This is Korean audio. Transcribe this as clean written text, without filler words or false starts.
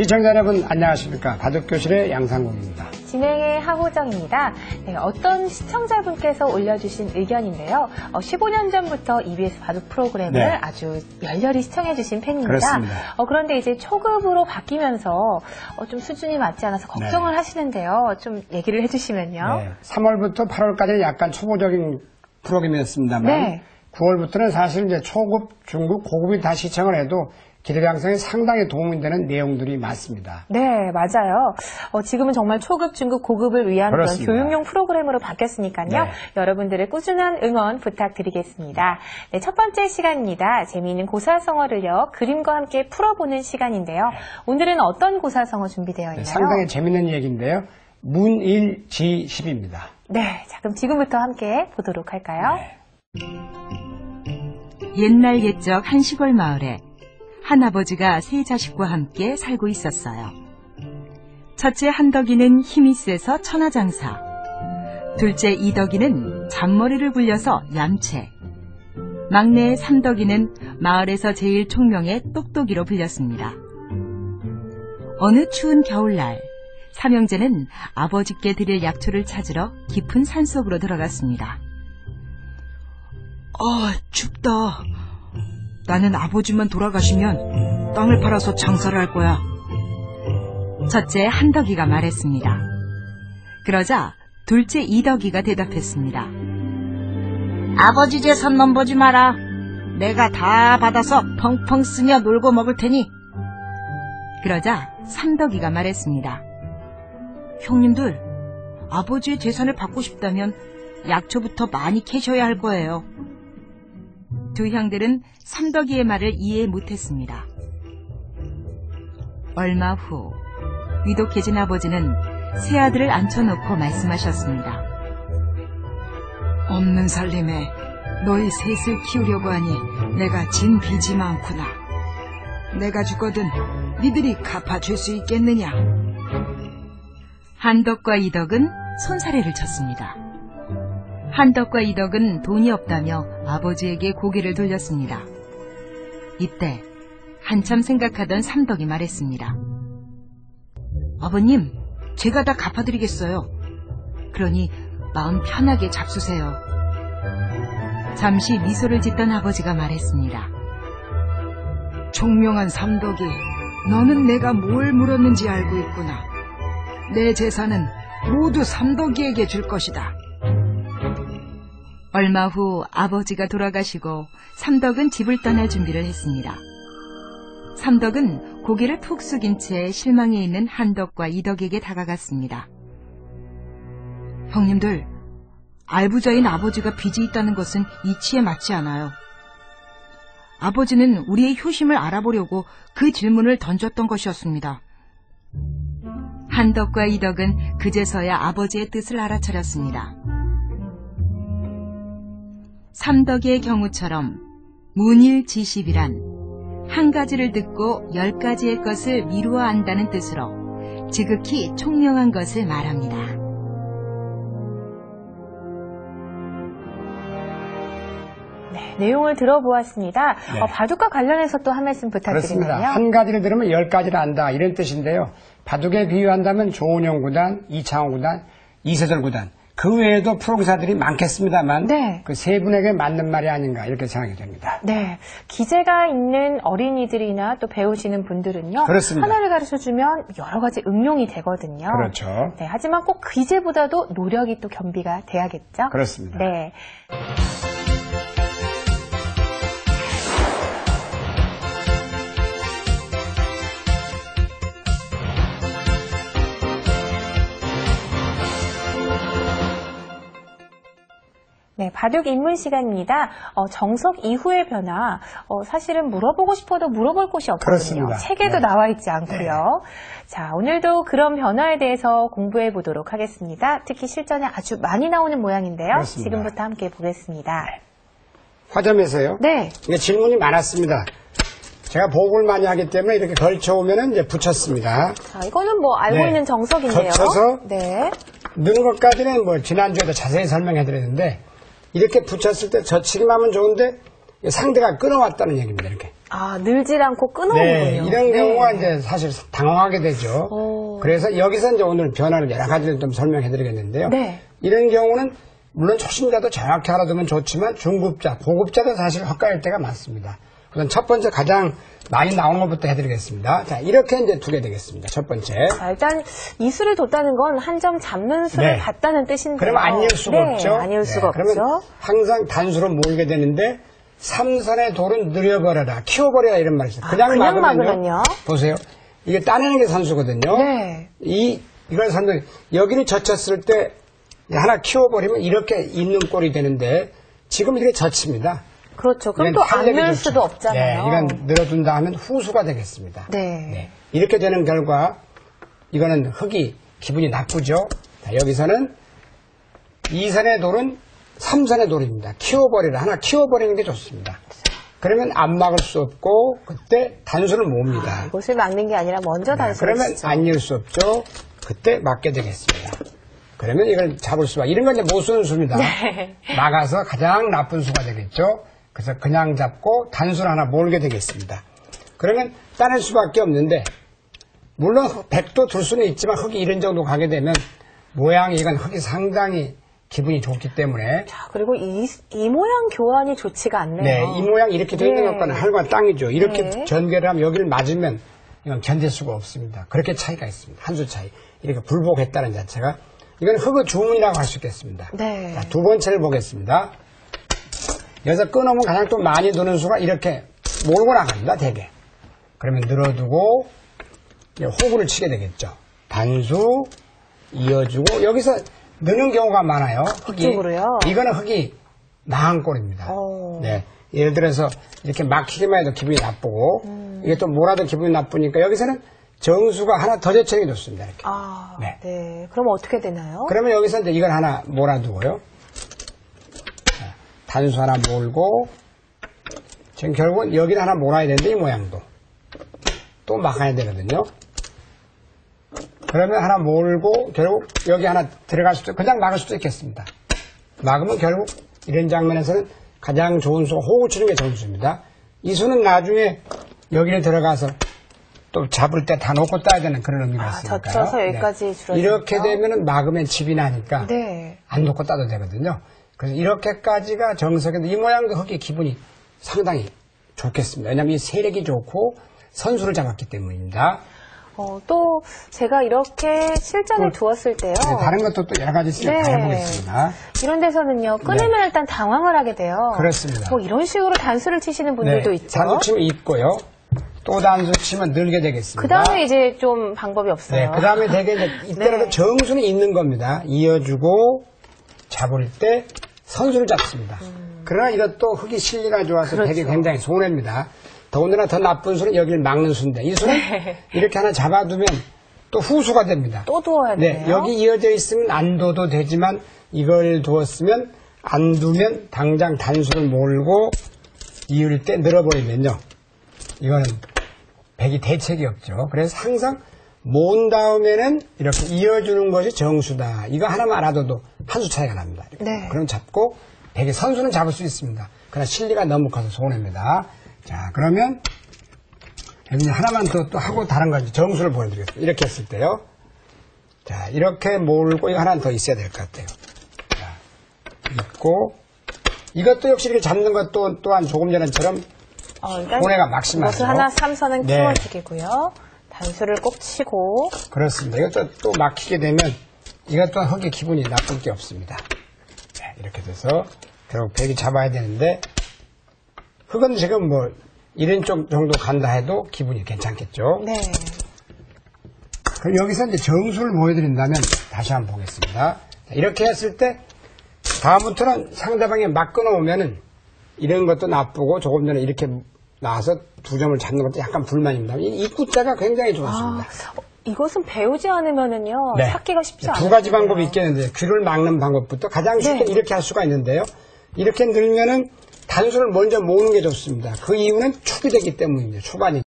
시청자 여러분 안녕하십니까. 바둑교실의 양상국입니다. 진행의 하호정입니다. 네, 어떤 시청자분께서 올려주신 의견인데요. 15년 전부터 EBS 바둑 프로그램을 아주 열렬히 시청해주신 팬입니다. 그렇습니다. 그런데 이제 초급으로 바뀌면서 좀 수준이 맞지 않아서 걱정을 하시는데요. 좀 얘기를 해주시면요. 3월부터 8월까지는 약간 초보적인 프로그램이었습니다만 9월부터는 사실 이제 초급, 중급, 고급이 다 시청을 해도 기대 양성에 상당히 도움이 되는 내용들이 많습니다. 네, 맞아요. 지금은 정말 초급, 중급, 고급을 위한 그런 교육용 프로그램으로 바뀌었으니까요. 여러분들의 꾸준한 응원 부탁드리겠습니다. 네, 첫 번째 시간입니다. 재미있는 고사성어를요, 그림과 함께 풀어보는 시간인데요. 오늘은 어떤 고사성어 준비되어 있나요? 상당히 재미있는 얘기인데요. 문일지십입니다. 네, 자 그럼 지금부터 함께 보도록 할까요? 옛날 옛적 한 시골 마을에 한 아버지가 세 자식과 함께 살고 있었어요. 첫째 한덕이는 힘이 세서 천하장사, 둘째 이덕이는 잔머리를 굴려서 얌체, 막내 삼덕이는 마을에서 제일 총명의 똑똑이로 불렸습니다. 어느 추운 겨울날, 삼형제는 아버지께 드릴 약초를 찾으러 깊은 산속으로 들어갔습니다. 춥다. 나는 아버지만 돌아가시면 땅을 팔아서 장사를 할 거야. 첫째 한덕이가 말했습니다. 그러자 둘째 이덕이가 대답했습니다. 아버지 재산 넘보지 마라. 내가 다 받아서 펑펑 쓰며 놀고 먹을 테니. 그러자 삼덕이가 말했습니다. 형님들, 아버지의 재산을 받고 싶다면 약초부터 많이 캐셔야 할 거예요. 두 형들은 삼덕이의 말을 이해 못했습니다. 얼마 후 위독해진 아버지는 새 아들을 앉혀놓고 말씀하셨습니다. 없는 살림에 너희 셋을 키우려고 하니 내가 진 빚이 많구나. 내가 죽거든 니들이 갚아줄 수 있겠느냐. 한덕과 이덕은 손사래를 쳤습니다. 한덕과 이덕은 돈이 없다며 아버지에게 고개를 돌렸습니다. 이때 한참 생각하던 삼덕이 말했습니다. 아버님, 제가 다 갚아드리겠어요. 그러니 마음 편하게 잡수세요. 잠시 미소를 짓던 아버지가 말했습니다. 총명한 삼덕이, 너는 내가 뭘 물었는지 알고 있구나. 내 재산은 모두 삼덕이에게 줄 것이다. 얼마 후 아버지가 돌아가시고 삼덕은 집을 떠날 준비를 했습니다. 삼덕은 고개를 푹 숙인 채 실망해 있는 한덕과 이덕에게 다가갔습니다. 형님들, 알부자인 아버지가 빚이 있다는 것은 이치에 맞지 않아요. 아버지는 우리의 효심을 알아보려고 그 질문을 던졌던 것이었습니다. 한덕과 이덕은 그제서야 아버지의 뜻을 알아차렸습니다. 삼덕의 경우처럼 문일지십이란 한 가지를 듣고 10가지의 것을 미루어 안다는 뜻으로 지극히 총명한 것을 말합니다. 네, 내용을 들어보았습니다. 바둑과 관련해서 또 한 말씀 부탁드리면요. 그렇습니다. 한 가지를 들으면 10가지를 안다 이런 뜻인데요. 바둑에 비유한다면 조은영 구단, 이창호 구단, 이세돌 구단 그 외에도 프로기사들이 많겠습니다만 그 세 분에게 맞는 말이 아닌가 이렇게 생각이 됩니다. 네, 기재가 있는 어린이들이나 또 배우시는 분들은요. 그렇습니다. 하나를 가르쳐주면 여러 가지 응용이 되거든요. 그렇죠. 네, 하지만 꼭 기재보다도 노력이 또 겸비가 돼야겠죠. 그렇습니다. 네. 네, 바둑 입문 시간입니다. 정석 이후의 변화, 사실은 물어보고 싶어도 물어볼 곳이 없거든요. 그렇습니다. 책에도 나와 있지 않고요. 자, 오늘도 그런 변화에 대해서 공부해 보도록 하겠습니다. 특히 실전에 아주 많이 나오는 모양인데요. 그렇습니다. 지금부터 함께 보겠습니다. 화점에서요. 이게 질문이 많았습니다. 제가 보고를 많이 하기 때문에 이렇게 걸쳐오면은 이제 붙였습니다. 자, 이거는 뭐 알고 있는 정석인데요. 거쳐서 넣는 것까지는 뭐 지난주에도 자세히 설명해 드렸는데 이렇게 붙였을 때 젖히기만 하면 좋은데 상대가 끊어왔다는 얘기입니다. 이렇게. 아, 늘질 않고 끊어오는군요. 네, 이런 경우가 이제 사실 당황하게 되죠. 그래서 여기서 이제 오늘 변화를 여러 가지를 좀 설명해 드리겠는데요. 네. 이런 경우는 물론 초심자도 정확히 알아두면 좋지만 중급자, 고급자도 사실 헛갈릴 때가 많습니다. 우선 첫 번째 가장 많이 나오는 것부터 해드리겠습니다. 자, 이렇게 이제 두게 되겠습니다. 첫 번째. 자, 일단 이 수를 뒀다는 건 한 점 잡는 수를 네. 봤다는 뜻인데요. 그러면 아닐 수가 네, 없죠. 아닐 수가 그러면 없죠. 항상 단수로 모으게 되는데 삼선의 돌은 늘려버려라, 키워버려라 이런 말이 있어요. 그냥 막으면요. 보세요. 이게 따내는 게 선수거든요. 네. 이걸 설명, 여기를 젖혔을 때 하나 키워버리면 이렇게 있는 꼴이 되는데 지금 이렇게 젖힙니다. 그렇죠. 그럼 또 안 늘 수도 없잖아요. 네, 이건 늘어둔다 하면 후수가 되겠습니다. 네. 이렇게 되는 결과 이거는 흙이 기분이 나쁘죠. 자, 여기서는 2선의 돌은 3선의 돌입니다. 키워버리라. 하나 키워버리는 게 좋습니다. 그러면 안 막을 수 없고 그때 단수를 모읍니다. 이것을 막는 게 아니라 먼저 단수를 그러면 치죠. 안 열 수 없죠. 그때 막게 되겠습니다. 그러면 이걸 잡을 수가 이런 건 이제 못 쓰는 수입니다. 네. 막아서 가장 나쁜 수가 되겠죠. 그래서 그냥 잡고 단수를 하나 몰게 되겠습니다. 그러면 따낼 수밖에 없는데 물론 100도 둘 수는 있지만 흙이 이런 정도 가게 되면 모양이 이건 흙이 상당히 기분이 좋기 때문에 자, 그리고 이 모양 교환이 좋지가 않네요. 네, 이 모양 이렇게 되어 있는 네. 것과는 하늘과 땅이죠. 이렇게 네. 전개를 하면 여기를 맞으면 이건 견딜 수가 없습니다. 그렇게 차이가 있습니다. 한 수 차이. 이렇게 굴복했다는 자체가 이건 흙의 주문이라고 할 수 있겠습니다. 네. 자, 두 번째를 보겠습니다. 여기서 끊어오면 가장 또 많이 도는 수가 이렇게 몰고 나갑니다. 대개. 그러면 늘어두고 호구를 치게 되겠죠. 단수 이어주고 여기서 느는 경우가 많아요. 흙이. 이쪽으로요? 이거는 흙이 나한 꼴입니다. 네. 예를 들어서 이렇게 막히기만 해도 기분이 나쁘고 이게 또 몰아도 기분이 나쁘니까 여기서는 정수가 하나 더 제쳐는 게 좋습니다. 이렇게. 아, 네. 네. 그럼 어떻게 되나요? 그러면 여기서 이제 이걸 하나 몰아두고요. 자, 단수 하나 몰고 지금 결국은 여기를 하나 몰아야 되는데 이 모양도 또 막아야 되거든요. 그러면 하나 몰고 결국 여기 하나 들어갈 수도 그냥 막을 수도 있겠습니다. 막으면 결국 이런 장면에서는 가장 좋은 수가 호구 치는 게 좋은 수입니다. 이 수는 나중에 여기를 들어가서 또 잡을 때 다 놓고 따야 되는 그런 의미가 있으니까요. 젖혀서 여기까지 줄어들죠. 이렇게 되면은 막으면 집이 나니까 네. 안 놓고 따도 되거든요. 그래서 이렇게까지가 정석인데 이 모양도 흙의 기분이 상당히 좋겠습니다. 왜냐하면 이 세력이 좋고 선수를 잡았기 때문입니다. 또 제가 이렇게 실전에 두었을 때요. 네, 다른 것도 또 여러 가지 있으니까 네. 해보겠습니다. 이런 데서는요. 끊으면 일단 당황을 하게 돼요. 그렇습니다. 뭐 이런 식으로 단수를 치시는 분들도 있죠. 단수 치면 있고요. 또 단수 치면 늘게 되겠습니다. 그 다음에 이제 좀 방법이 없어요. 네, 그 다음에 되게 이제 이때라도 네. 정수는 있는 겁니다. 이어주고 잡을 때 선수를 잡습니다. 그러나 이것도 흙이 실리가 좋아서 그렇죠. 되게 굉장히 손해입니다. 더군다나 더 나쁜 수는 여기를 막는 수인데 이 수는 이렇게 하나 잡아두면 또 후수가 됩니다. 또 두어야 네, 돼요. 여기 이어져 있으면 안 둬도 되지만 이걸 두었으면 안 두면 당장 단수를 몰고 이을 때 늘어버리면요. 이거는 백이 대책이 없죠. 그래서 항상 모은 다음에는 이렇게 이어주는 것이 정수다. 이거 하나만 알아둬도 한 수 차이가 납니다. 네. 그럼 잡고 백의 선수는 잡을 수 있습니다. 그러나 실리가 너무 커서 손해입니다. 자, 그러면 여기 하나만 더 또 하고 다른 가지 정수를 보여드리겠습니다. 이렇게 했을 때요. 자, 이렇게 몰고 이거 하나 더 있어야 될 것 같아요. 자, 있고 이것도 역시 이렇게 잡는 것도 또한 조금 전처럼 일단 손해가 막심하죠. 이것을 하나 3선은 네. 키워주기고요. 단수를 꼭 치고. 그렇습니다. 이것도 또 막히게 되면 이것도 흙의 기분이 나쁠 게 없습니다. 네, 이렇게 돼서 결국 백이 잡아야 되는데 흙은 지금 뭐 이런 쪽 정도 간다 해도 기분이 괜찮겠죠. 네. 그럼 여기서 이제 정수를 보여드린다면 다시 한번 보겠습니다. 자, 이렇게 했을 때 다음부터는 상대방이 막 끊어오면은 이런 것도 나쁘고 조금 전에 이렇게 나와서 두 점을 잡는 것도 약간 불만입니다. 이 입구자가 굉장히 좋습니다. 이것은 배우지 않으면은요. 네. 찾기가 쉽지 않아요. 두 가지 방법이 있겠는데 귀를 막는 방법부터 가장 쉽게 네. 이렇게 할 수가 있는데요. 이렇게 늘면은 단수를 먼저 모으는 게 좋습니다. 그 이유는 축이 되기 때문입니다. 초반이.